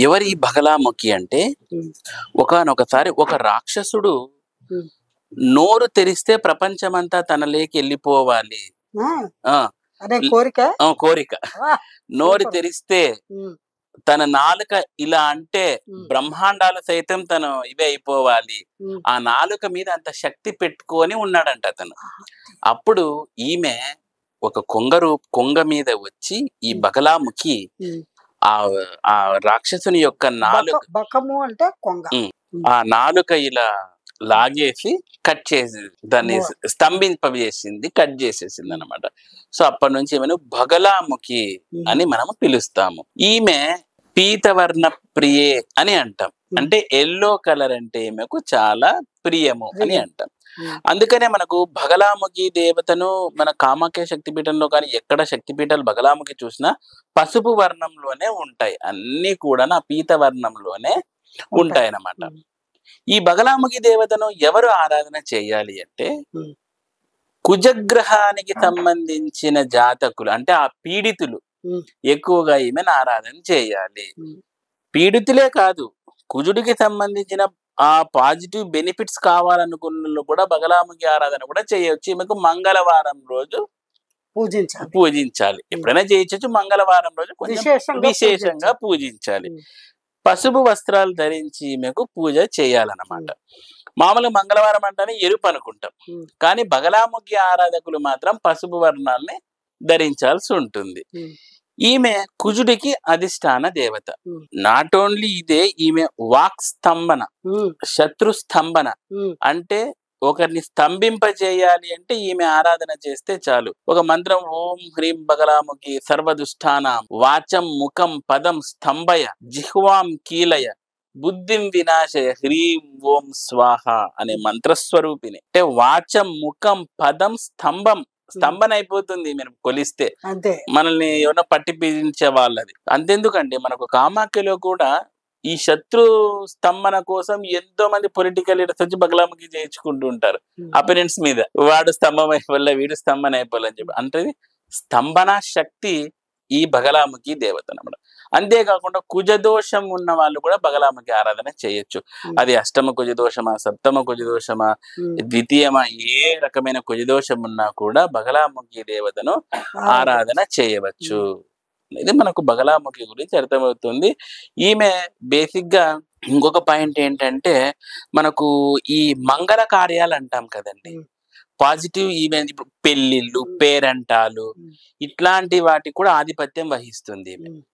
ఎవరి బగలాముఖి అంటే ఉమ్, ఒకానొకసారి ఒక రాక్షసుడు ఉమ్. నోరు తెరిస్తే ప్రపంచమంతా తనలోకి వెళ్ళిపోవాలి. ఆ, ఆ అదే కోరిక. కోరిక. ఆ, నోరు సూపర్. తెరిస్తే ఉమ్, తన నాలుక ఇలా అంటే ఉమ్, బ్రహ్మాండాలు సైతం తను ఇవే అయిపోవాలి. ఉమ్. ఆ నాలుక మీద అంత శక్తి పెట్టుకొని ఉన్నాడంట అతను. ఆ, అప్పుడు ఈమె ఒక కొంగ మీద వచ్చి ఈ బగలాముఖి ఉమ్. ఆ ఆ రాక్షసుని యొక్క నాలుక బకము అంటే కొంగ. ఉమ్, ఆ నాలుక ఇలా లాగేసి కట్ చేసి దాన్ని అమ్మో. స్తంభింపజేసింది, కట్ చేసేసింది అనమాట. సో అప్పటి నుంచి ఈమెను బగలాముఖి అని మనం పిలుస్తాము. ఈమె పీతవర్ణ ప్రియే అని అంటాం. అంటే ఎల్లో కలర్ అంటే ఈమెకు చాలా ప్రియము అని అంటాం. అందుకనే మనకు బగలాముఖి దేవతను మన కామాఖ్య శక్తిపీఠంలో కానీ ఎక్కడ శక్తిపీఠాలు బగలాముఖి చూసినా పసుపు వర్ణంలోనే ఉంటాయి. అన్ని కూడా ఆ పీత వర్ణంలోనే ఉంటాయి అన్నమాట. ఈ బగలాముఖి దేవతను ఎవరు ఆరాధన చేయాలి అంటే కుజగ్రహానికి సంబంధించిన జాతకులు, అంటే ఆ పీడితులు ఎక్కువగా ఈమెను ఆరాధన చేయాలి. పీడితులే కాదు, కుజుడికి సంబంధించిన ఆ పాజిటివ్ బెనిఫిట్స్ కావాలనుకున్న కూడా బగలాముఖి ఆరాధన కూడా చేయొచ్చు. ఈమెకు మంగళవారం రోజు పూజించాలి. ఎప్పుడైనా చేయొచ్చు, మంగళవారం రోజు కొంచెం విశేషంగా పూజించాలి. పసుపు వస్త్రాలు ధరించి ఈమెకు పూజ చేయాలన్నమాట. మామూలు మంగళవారం అంటేనే ఎరుపు అనుకుంటాం, కానీ బగలాముఖి ఆరాధకులు మాత్రం పసుపు వర్ణాన్ని ధరించాల్సి ఉంటుంది. ఈమె కుజుడికి అధిష్టాన దేవత. నాట్ ఓన్లీ ఇదే, ఈమె వాక్ స్తంభన, శత్రు స్తంభన. అంటే ఒకరిని స్తంభింపజేయాలి అంటే ఈమె ఆరాధన చేస్తే చాలు. ఒక మంత్రం ఓం హ్రీం బగలాముఖి సర్వదుష్టానాం వాచం ముఖం పదం స్తంభయ జిహ్వాం కీలయ బుద్ధిం వినాశయ హ్రీం ఓం స్వాహ అనే మంత్రస్వరూపిణి. అంటే వాచం ముఖం పదం స్తంభన అయిపోతుంది మీరు కొలిస్తే. మనల్ని ఏమైనా పట్టి పీడించే వాళ్ళది. అంతెందుకండి, మనకు కామాఖ్యలో కూడా ఈ శత్రు స్తంభన కోసం ఎంతో మంది పొలిటికల్ లీడర్స్ వచ్చి బగలాముఖి చేయించుకుంటూ ఉంటారు అపోనెంట్స్ మీద. వాడు స్తంభం అయిపోలే, వీడు స్తంభన అయిపోలే అని చెప్పి. అంటే స్తంభన శక్తి ఈ బగలాముఖి దేవత అన్నమాట. అంతేకాకుండా కుజదోషం ఉన్న వాళ్ళు కూడా బగలాముఖి ఆరాధన చేయొచ్చు. అది అష్టమ కుజదోషమా, సప్తమ కుజదోషమా, ద్వితీయమా, ఏ రకమైన కుజదోషం ఉన్నా కూడా బగలాముఖి దేవతను ఆరాధన చేయవచ్చు. ఇది మనకు బగలాముఖి గురించి అర్థమవుతుంది. ఈమె బేసిక్ గా ఇంకొక పాయింట్ ఏంటంటే, మనకు ఈ మంగళ కార్యాలు అంటాం కదండి, పాజిటివ్ ఈవెంట్, ఇప్పుడు పెళ్లిళ్ళు, పేరంటాలు, ఇట్లాంటి వాటికి కూడా ఆధిపత్యం వహిస్తుంది.